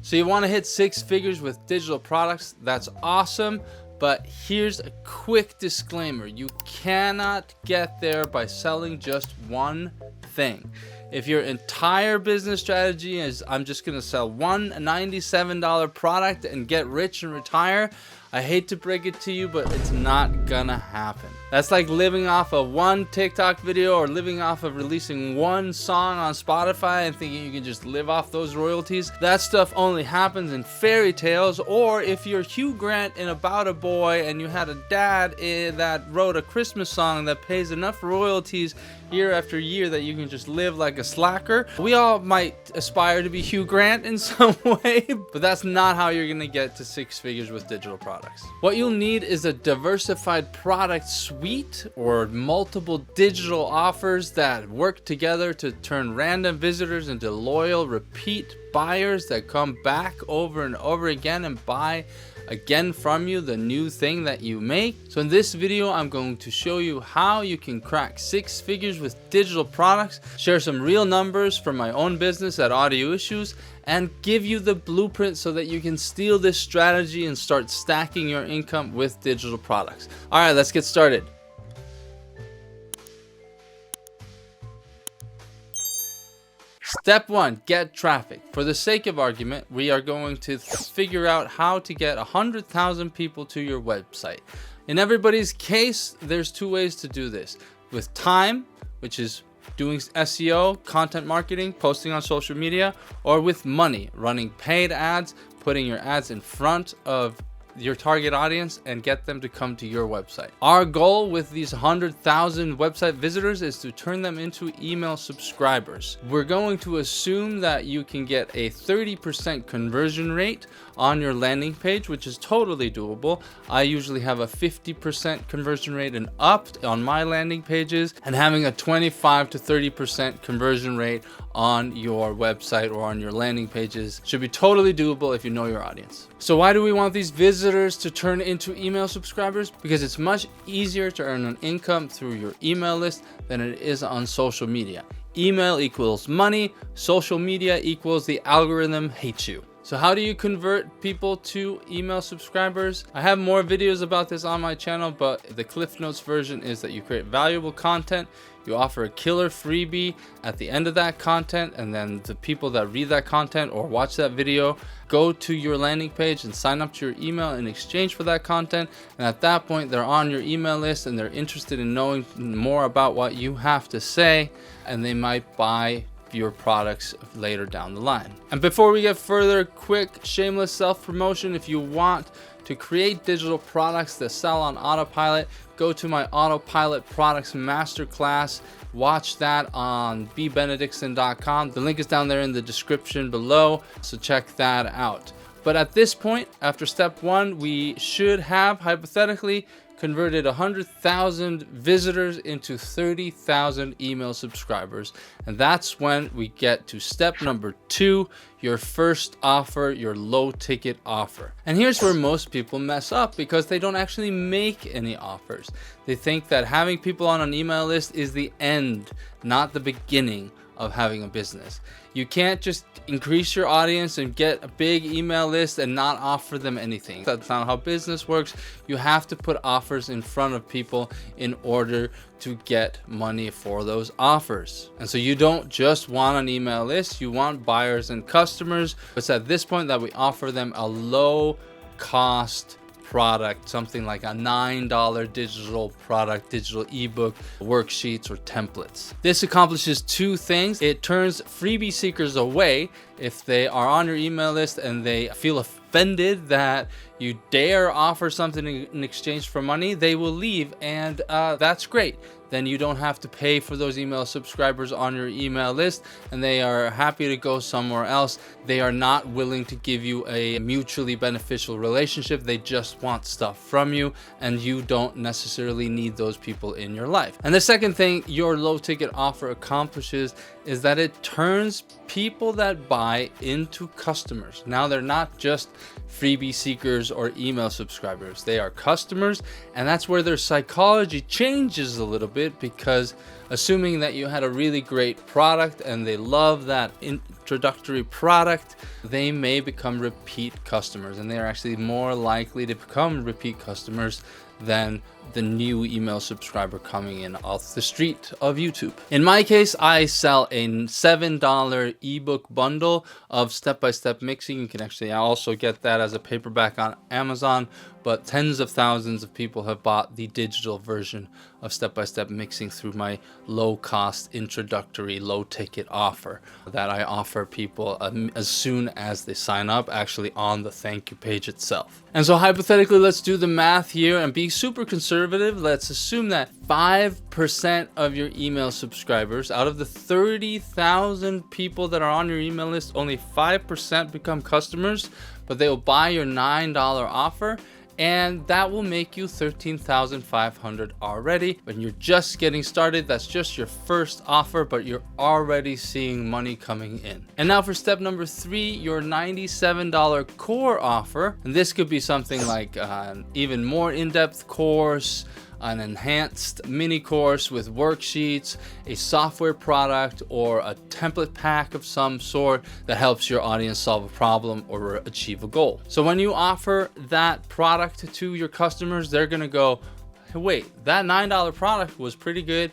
So you want to hit 6 figures with digital products. That's awesome. But here's a quick disclaimer. You cannot get there by selling just one thing. If your entire business strategy is, I'm just going to sell one $97 product and get rich and retire, I hate to break it to you, but it's not gonna happen. That's like living off of one TikTok video or living off of releasing one song on Spotify and thinking you can just live off those royalties. That stuff only happens in fairy tales, or if you're Hugh Grant in About a Boy and you had a dad that wrote a Christmas song that pays enough royalties year after year that you can just live like a slacker. We all might aspire to be Hugh Grant in some way, but that's not how you're gonna get to 6 figures with digital products. What you'll need is a diversified product suite or multiple digital offers that work together to turn random visitors into loyal repeat buyers that come back over and over again and buy again from you the new thing that you make. So in this video, I'm going to show you how you can crack 6 figures with digital products, share some real numbers from my own business at Audio Issues, and give you the blueprint so that you can steal this strategy and start stacking your income with digital products. All right, let's get started. Step 1, get traffic. For the sake of argument, we are going to figure out how to get 100,000 people to your website. In everybody's case, there's 2 ways to do this. With time, which is doing SEO, content marketing, posting on social media, or with money, running paid ads, putting your ads in front of your target audience and get them to come to your website. Our goal with these 100,000 website visitors is to turn them into email subscribers. We're going to assume that you can get a 30% conversion rate on your landing page, which is totally doable. I usually have a 50% conversion rate and up on my landing pages, and having a 25 to 30% conversion rate on your website or on your landing pages should be totally doable if you know your audience. So why do we want these visitors to turn into email subscribers? Because it's much easier to earn an income through your email list than it is on social media. Email equals money, social media equals the algorithm hates you. So how do you convert people to email subscribers? I have more videos about this on my channel, but the Cliff Notes version is that you create valuable content, you offer a killer freebie at the end of that content, and then the people that read that content or watch that video go to your landing page and sign up to your email in exchange for that content. And at that point, they're on your email list and they're interested in knowing more about what you have to say, and they might buy your products later down the line. And before we get further, quick shameless self-promotion. If you want to create digital products that sell on autopilot, go to my Autopilot Products Masterclass. Watch that on BBenediktsson.com. The link is down there in the description below, so check that out. But at this point, after step 1, we should have hypothetically converted 100,000 visitors into 30,000 email subscribers. And that's when we get to step number 2, your first offer, your low ticket offer. And here's where most people mess up, because they don't actually make any offers. They think that having people on an email list is the end, not the beginning of having a business. You can't just increase your audience and get a big email list and not offer them anything. That's not how business works. You have to put offers in front of people in order to get money for those offers. And so you don't just want an email list, you want buyers and customers. It's at this point that we offer them a low cost product, something like a $9 digital product, digital ebook, worksheets, or templates. This accomplishes 2 things. It turns freebie seekers away. If they are on your email list and they feel offended that you dare offer something in exchange for money, they will leave, and that's great. Then you don't have to pay for those email subscribers on your email list, and they are happy to go somewhere else. They are not willing to give you a mutually beneficial relationship. They just want stuff from you, and you don't necessarily need those people in your life. And the second thing your low ticket offer accomplishes is that it turns people that buy into customers. Now they're not just freebie seekers or email subscribers, they are customers, and that's where their psychology changes a little bit, because assuming that you had a really great product and they love that introductory product, they may become repeat customers, and they are actually more likely to become repeat customers than the new email subscriber coming in off the street of YouTube. In my case, I sell a $7 ebook bundle of step-by-step mixing. You can actually also get that as a paperback on Amazon, but tens of thousands of people have bought the digital version of step-by-step mixing through my low-cost introductory low-ticket offer that I offer people as soon as they sign up, actually on the thank you page itself. And so hypothetically, let's do the math here and be super conservative. Let's assume that 5% of your email subscribers, out of the 30,000 people that are on your email list, only 5% become customers, but they will buy your $9 offer. And that will make you $13,500 already. When you're just getting started, that's just your first offer, but you're already seeing money coming in. And now for step number 3, your $97 core offer. And this could be something like an even more in-depth course, an enhanced mini course with worksheets, a software product, or a template pack of some sort that helps your audience solve a problem or achieve a goal. So when you offer that product to your customers, they're gonna go, hey, wait, that $9 product was pretty good.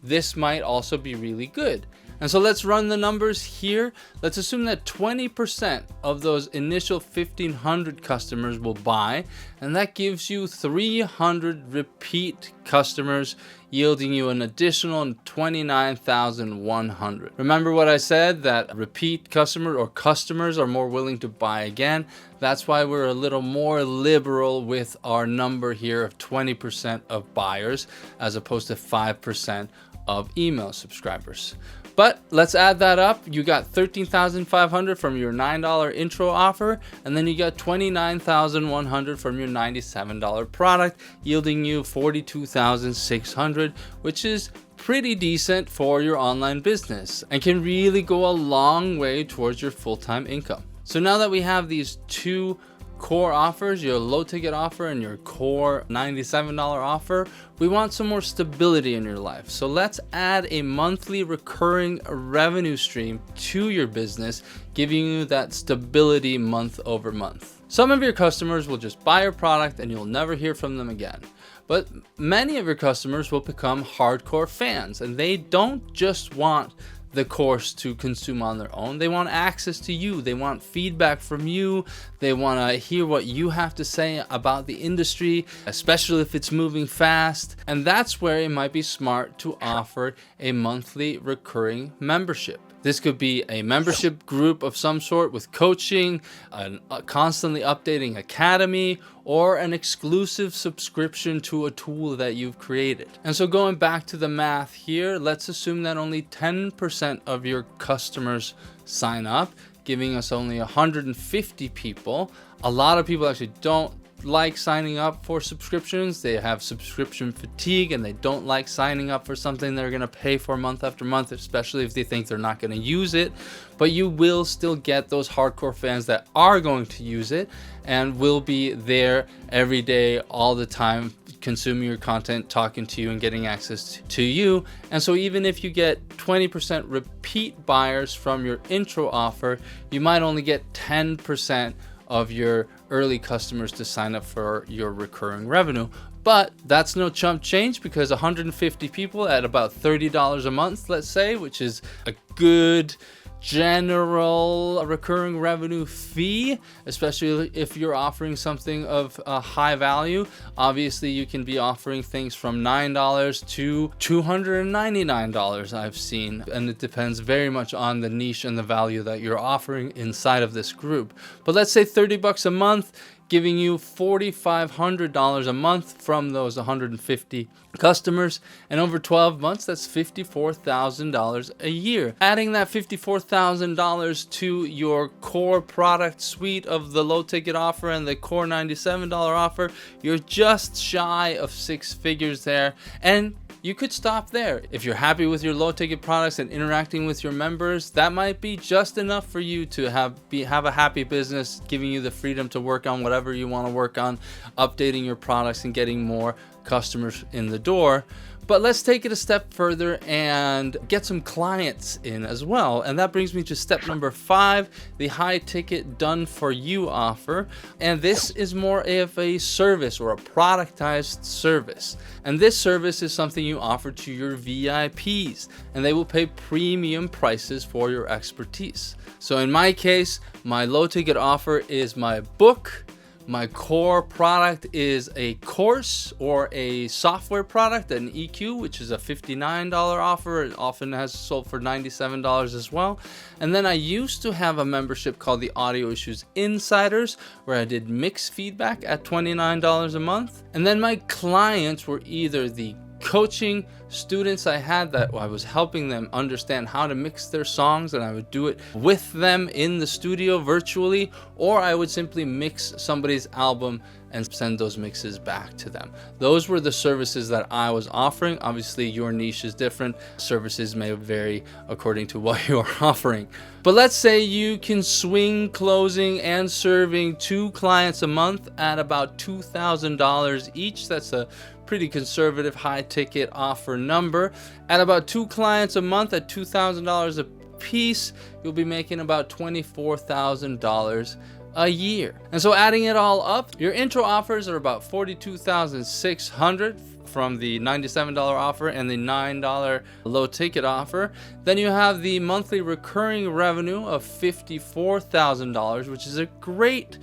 This might also be really good. And so let's run the numbers here. Let's assume that 20% of those initial 1,500 customers will buy, and that gives you 300 repeat customers, yielding you an additional 29,100. Remember what I said, that repeat customer or customers are more willing to buy again. That's why we're a little more liberal with our number here of 20% of buyers as opposed to 5% of email subscribers. But let's add that up. You got 13,500 from your $9 intro offer, and then you got 29,100 from your $97 product, yielding you 42,600, which is pretty decent for your online business and can really go a long way towards your full-time income. So now that we have these two core offers, your low ticket offer and your core $97 offer, we want some more stability in your life. So let's add a monthly recurring revenue stream to your business, giving you that stability month over month. Some of your customers will just buy your product and you'll never hear from them again. But many of your customers will become hardcore fans, and they don't just want the course to consume on their own. They want access to you. They want feedback from you. They want to hear what you have to say about the industry, especially if it's moving fast. And that's where it might be smart to offer a monthly recurring membership. This could be a membership group of some sort with coaching, a constantly updating academy, or an exclusive subscription to a tool that you've created. And so going back to the math here, let's assume that only 10% of your customers sign up, giving us only 150 people. A lot of people actually don't like signing up for subscriptions. They have subscription fatigue and they don't like signing up for something they're going to pay for month after month, especially if they think they're not going to use it. But you will still get those hardcore fans that are going to use it and will be there every day, all the time, consuming your content, talking to you, and getting access to you. And so even if you get 20% repeat buyers from your intro offer, you might only get 10% of your early customers to sign up for your recurring revenue. But that's no chump change, because 150 people at about $30 a month, let's say, which is a good general recurring revenue fee, especially if you're offering something of high value. Obviously, you can be offering things from $9 to $299 I've seen, and it depends very much on the niche and the value that you're offering inside of this group. But let's say $30 a month, giving you $4,500 a month from those 150 customers, and over 12 months, that's $54,000 a year. Adding that $54,000 to your core product suite of the low ticket offer and the core $97 offer, you're just shy of 6 figures there. And you could stop there. If you're happy with your low ticket products and interacting with your members, that might be just enough for you to have a happy business, giving you the freedom to work on whatever you want to work on, updating your products and getting more customers in the door. But let's take it a step further and get some clients in as well. And that brings me to step number 5, the high ticket done for you offer. And this is more of a service or a productized service. And this service is something you offer to your VIPs, and they will pay premium prices for your expertise. So in my case, my low ticket offer is my book. My core product is a course or a software product, an EQ, which is a $59 offer. It often has sold for $97 as well. And then I used to have a membership called the Audio Issues Insiders, where I did mixed feedback at $29 a month. And then my clients were either the coaching students I had that I was helping them understand how to mix their songs, and I would do it with them in the studio virtually, or I would simply mix somebody's album and send those mixes back to them. Those were the services that I was offering. Obviously, your niche is different. Services may vary according to what you're offering. But let's say you can swing closing and serving 2 clients a month at about $2,000 each. That's a pretty conservative high ticket offer number. At about 2 clients a month at $2,000 a piece, you'll be making about $24,000 a year. And so adding it all up, your intro offers are about $42,600 from the $97 offer and the $9 low ticket offer. Then you have the monthly recurring revenue of $54,000, which is a great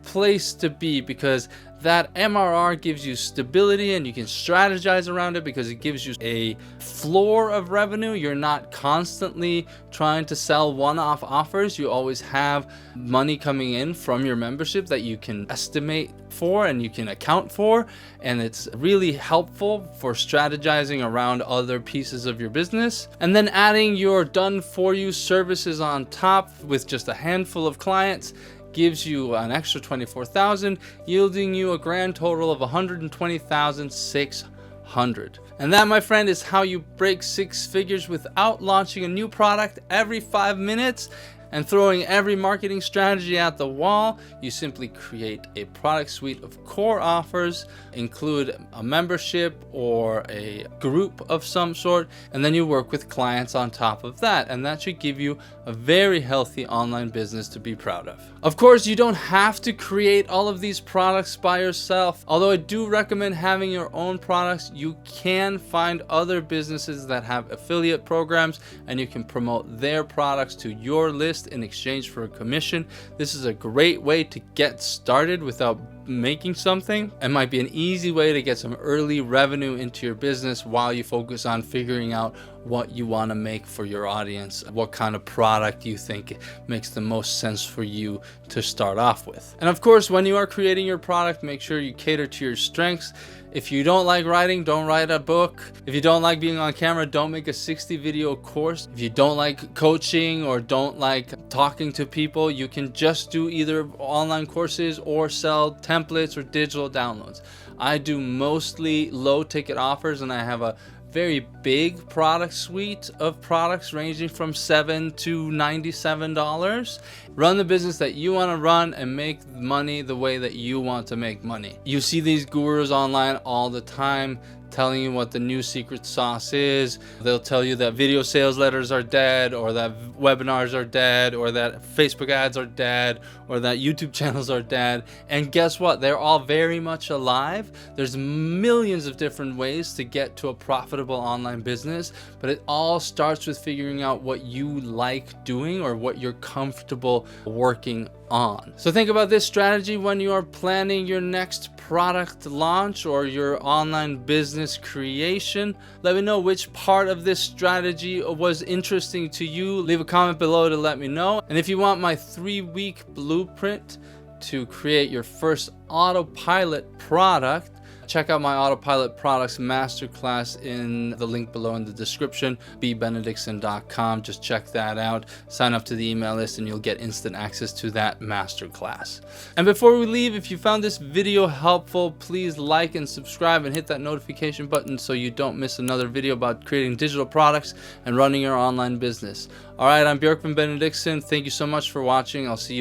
place to be, because that MRR gives you stability and you can strategize around it because it gives you a floor of revenue. You're not constantly trying to sell one-off offers. You always have money coming in from your membership that you can estimate for and you can account for, and it's really helpful for strategizing around other pieces of your business. And then adding your done for you services on top with just a handful of clients gives you an extra $24,000, yielding you a grand total of $120,600. And that, my friend, is how you break 6 figures without launching a new product every 5 minutes and throwing every marketing strategy at the wall. You simply create a product suite of core offers, include a membership or a group of some sort, and then you work with clients on top of that. And that should give you a very healthy online business to be proud of. Of course, you don't have to create all of these products by yourself. Although I do recommend having your own products, you can find other businesses that have affiliate programs and you can promote their products to your list in exchange for a commission. This is a great way to get started without making something, and might be an easy way to get some early revenue into your business while you focus on figuring out what you want to make for your audience, what kind of product you think makes the most sense for you to start off with. And of course, when you are creating your product, make sure you cater to your strengths. If you don't like writing, don't write a book. If you don't like being on camera, don't make a 60 video course. If you don't like coaching or don't like talking to people, you can just do either online courses or sell templates or digital downloads. I do mostly low ticket offers, and I have a very big product suite of products ranging from $7 to $97. Run the business that you want to run and make money the way that you want to make money. You see these gurus online all the time telling you what the new secret sauce is. They'll tell you that video sales letters are dead, or that webinars are dead, or that Facebook ads are dead, or that YouTube channels are dead. And guess what? They're all very much alive. There's millions of different ways to get to a profitable online business, but it all starts with figuring out what you like doing or what you're comfortable working on. So think about this strategy when you are planning your next product launch or your online business creation. Let me know which part of this strategy was interesting to you. Leave a comment below to let me know. And if you want my 3-week blueprint to create your first autopilot product, check out my autopilot products masterclass in the link below in the description, BBenediktsson.com. Just check that out. Sign up to the email list and you'll get instant access to that masterclass. And before we leave, if you found this video helpful, please like and subscribe and hit that notification button so you don't miss another video about creating digital products and running your online business. All right, I'm BBenediktsson. Thank you so much for watching. I'll see you